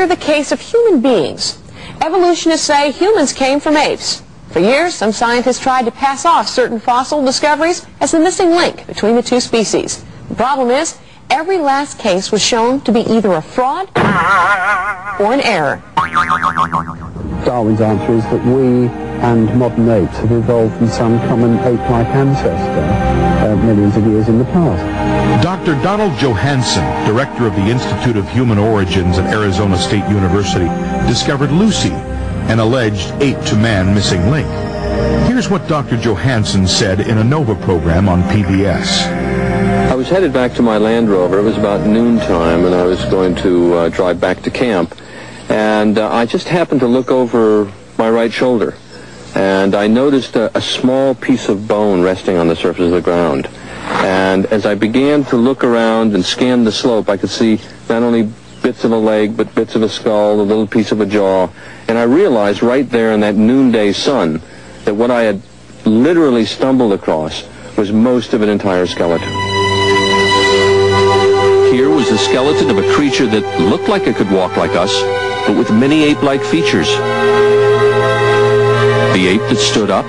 consider the case of human beings. Evolutionists say humans came from apes. For years, some scientists tried to pass off certain fossil discoveries as the missing link between the two species. The problem is, every last case was shown to be either a fraud or an error. Darwin's answer is that we and modern apes have evolved from some common ape-like ancestor millions of years in the past. Dr. Donald Johanson, director of the Institute of Human Origins at Arizona State University, discovered Lucy, an alleged ape-to-man missing link. Here's what Dr. Johanson said in a NOVA program on PBS. I was headed back to my Land Rover. It was about noontime, and I was going to drive back to camp. And I just happened to look over my right shoulder, and I noticed a small piece of bone resting on the surface of the ground. And as I began to look around and scan the slope, I could see not only bits of a leg, but bits of a skull, a little piece of a jaw. And I realized right there in that noonday sun that what I had literally stumbled across was most of an entire skeleton. Here was the skeleton of a creature that looked like it could walk like us, but with many ape-like features. The ape that stood up,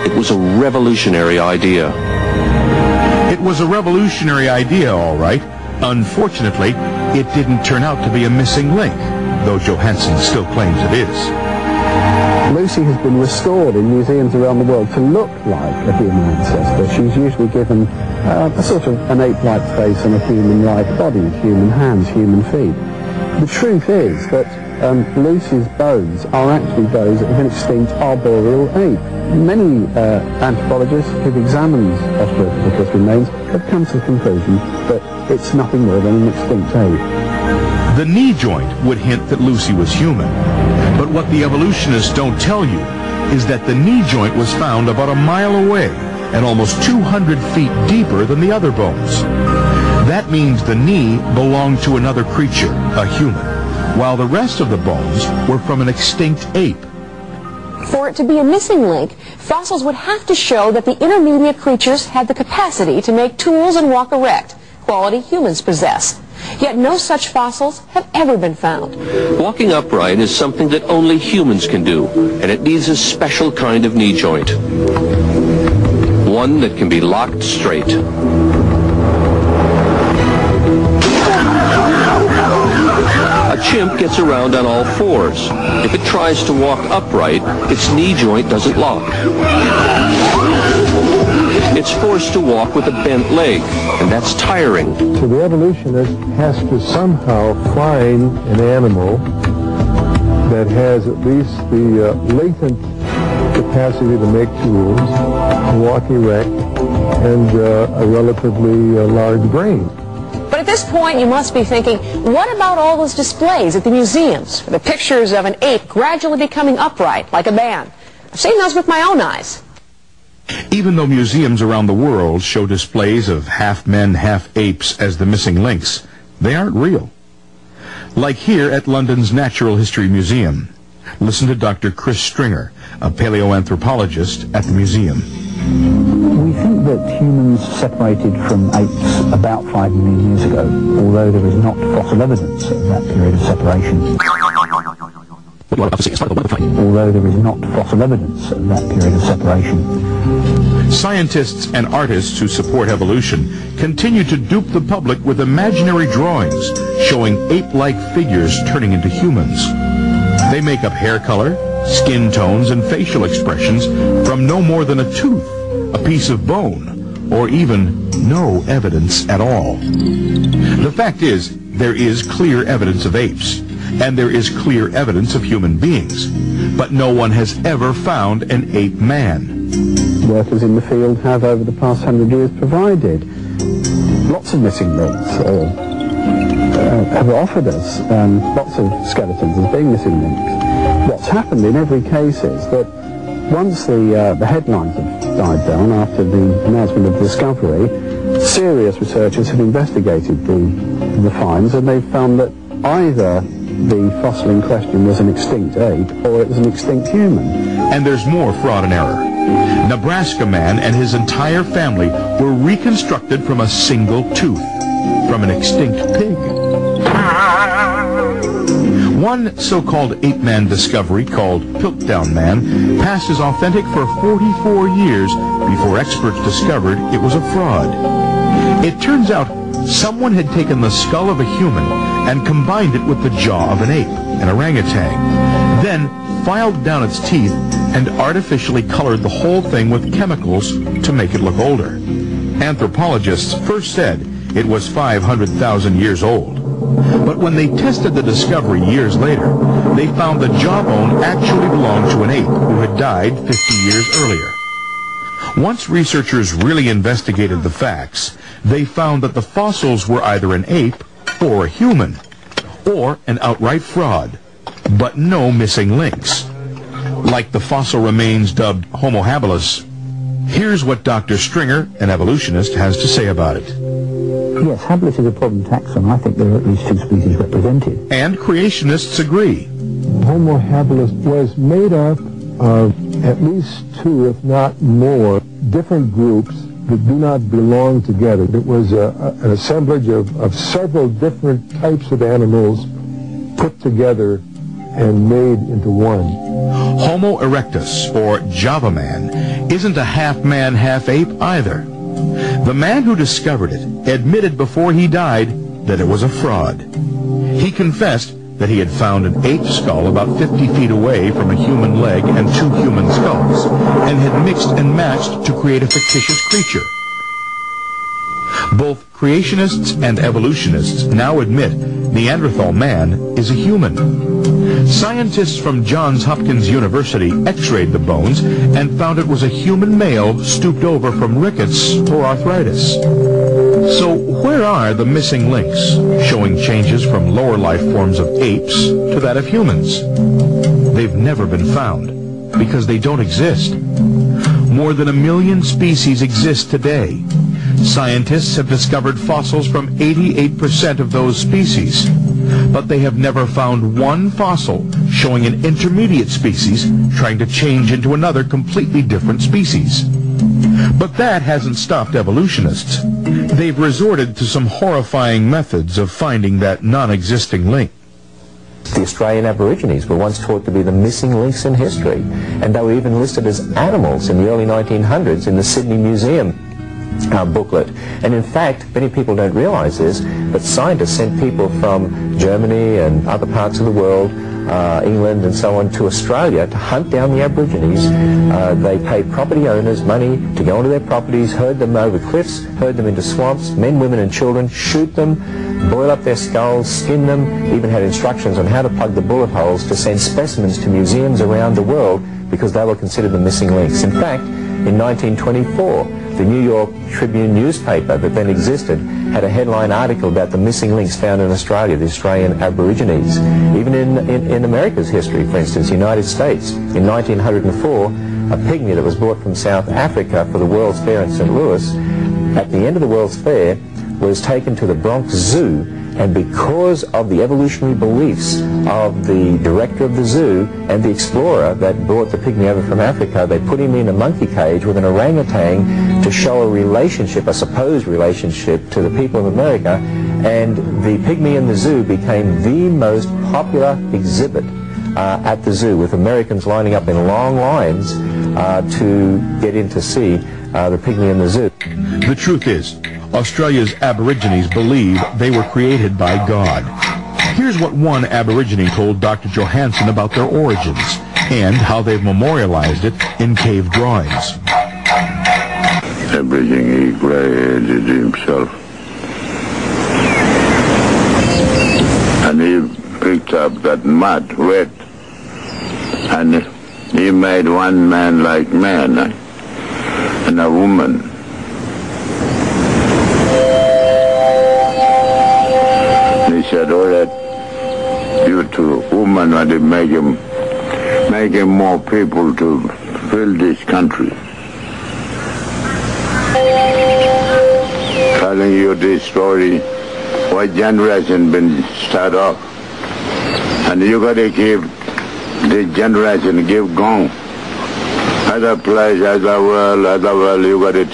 it was a revolutionary idea. It was a revolutionary idea, all right. Unfortunately, it didn't turn out to be a missing link, though Johanson still claims it is. Lucy has been restored in museums around the world to look like a human ancestor. She's usually given a sort of an ape-like face and a human-like body, human hands, human feet. The truth is that Lucy's bones are actually those of an extinct arboreal ape. Many anthropologists who've examined Australopithecus remains have come to the conclusion that it's nothing more than an extinct ape. The knee joint would hint that Lucy was human, but what the evolutionists don't tell you is that the knee joint was found about a mile away and almost 200 feet deeper than the other bones. That means the knee belonged to another creature, a human, while the rest of the bones were from an extinct ape. For it to be a missing link, fossils would have to show that the intermediate creatures had the capacity to make tools and walk erect, quality humans possess. Yet no such fossils have ever been found. Walking upright is something that only humans can do, and it needs a special kind of knee joint. One that can be locked straight. A chimp gets around on all fours. If it tries to walk upright, its knee joint doesn't lock. It's forced to walk with a bent leg, and that's tiring. So the evolutionist has to somehow find an animal that has at least the latent capacity to make tools, to walk erect, and a relatively large brain. But at this point, you must be thinking, what about all those displays at the museums? The pictures of an ape gradually becoming upright, like a man. I've seen those with my own eyes. Even though museums around the world show displays of half men, half apes as the missing links, they aren't real. Like here at London's Natural History Museum. Listen to Dr. Chris Stringer, a paleoanthropologist at the museum. We think that humans separated from apes about 5 million years ago, although there is not fossil evidence of that period of separation. Although there is not fossil evidence of that period of separation. Scientists and artists who support evolution continue to dupe the public with imaginary drawings showing ape-like figures turning into humans. They make up hair color, skin tones, and facial expressions from no more than a tooth, a piece of bone, or even no evidence at all. The fact is, there is clear evidence of apes, and there is clear evidence of human beings, but no one has ever found an ape man. Workers in the field have, over the past 100 years, provided lots of missing links, or have offered us lots of skeletons as being missing links. What's happened in every case is that once the headlines have died down after the announcement of the discovery, serious researchers have investigated the finds, and they've found that either the fossil in question was an extinct ape or it was an extinct human. And there's more fraud and error. Nebraska man and his entire family were reconstructed from a single tooth, from an extinct pig. One so-called ape-man discovery, called Piltdown Man, passed as authentic for 44 years before experts discovered it was a fraud. It turns out someone had taken the skull of a human and combined it with the jaw of an ape, an orangutan, then filed down its teeth and artificially colored the whole thing with chemicals to make it look older. Anthropologists first said it was 500,000 years old. But when they tested the discovery years later, they found the jawbone actually belonged to an ape who had died 50 years earlier. Once researchers really investigated the facts, they found that the fossils were either an ape or a human, or an outright fraud, but no missing links. Like the fossil remains dubbed Homo habilis. Here's what Dr. Stringer, an evolutionist, has to say about it. Yes, habilis is a problem taxon. I think there are at least 2 species represented. And creationists agree. Homo habilis was made up of at least 2, if not more, different groups that do not belong together. It was an assemblage of several different types of animals put together and made into one. Homo erectus, or Java Man, isn't a half-man, half-ape either. The man who discovered it admitted before he died that it was a fraud. He confessed that he had found an ape skull about 50 feet away from a human leg and 2 human skulls, and had mixed and matched to create a fictitious creature. Both creationists and evolutionists now admit Neanderthal man is a human. Scientists from Johns Hopkins University x-rayed the bones and found it was a human male stooped over from rickets or arthritis. So where are the missing links, showing changes from lower life forms of apes to that of humans? They've never been found, because they don't exist. More than 1 million species exist today. Scientists have discovered fossils from 88% of those species, but they have never found one fossil showing an intermediate species trying to change into another completely different species. But that hasn't stopped evolutionists. They've resorted to some horrifying methods of finding that non-existing link. The Australian Aborigines were once thought to be the missing links in history, and they were even listed as animals in the early 1900s in the Sydney Museum booklet. And in fact, many people don't realize this, but scientists sent people from Germany and other parts of the world, England and so on, to Australia to hunt down the Aborigines. They paid property owners money to go onto their properties, herd them over cliffs, herd them into swamps, men, women and children, shoot them, boil up their skulls, skin them, even had instructions on how to plug the bullet holes to send specimens to museums around the world because they were considered the missing links. In fact, in 1924, the New York Tribune newspaper that then existed had a headline article about the missing links found in Australia, the Australian Aborigines. Even in America's history, for instance, United States, in 1904, a pygmy that was brought from South Africa for the World's Fair in St. Louis, at the end of the World's Fair, was taken to the Bronx Zoo, and because of the evolutionary beliefs of the director of the zoo and the explorer that brought the pygmy over from Africa, they put him in a monkey cage with an orangutan to show a relationship, a supposed relationship, to the people of America, and the pygmy in the zoo became the most popular exhibit at the zoo, with Americans lining up in long lines to get in to see the pygmy in the zoo. The truth is, Australia's Aborigines believe they were created by God. Here's what one Aborigine told Dr. Johansson about their origins and how they've memorialized it in cave drawings. Everything he created himself. And he picked up that mud, red, and he made one man like man and a woman. He said, all that due to woman, and they make him more people to fill this country. Telling you this story, what generation been start off, and you got to keep this generation give going. Other place, other world, you got to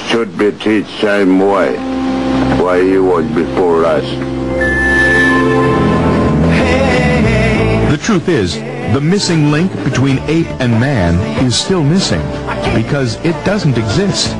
should be teach same way, why he was before us. Hey, truth is, the missing link between ape and man is still missing because it doesn't exist.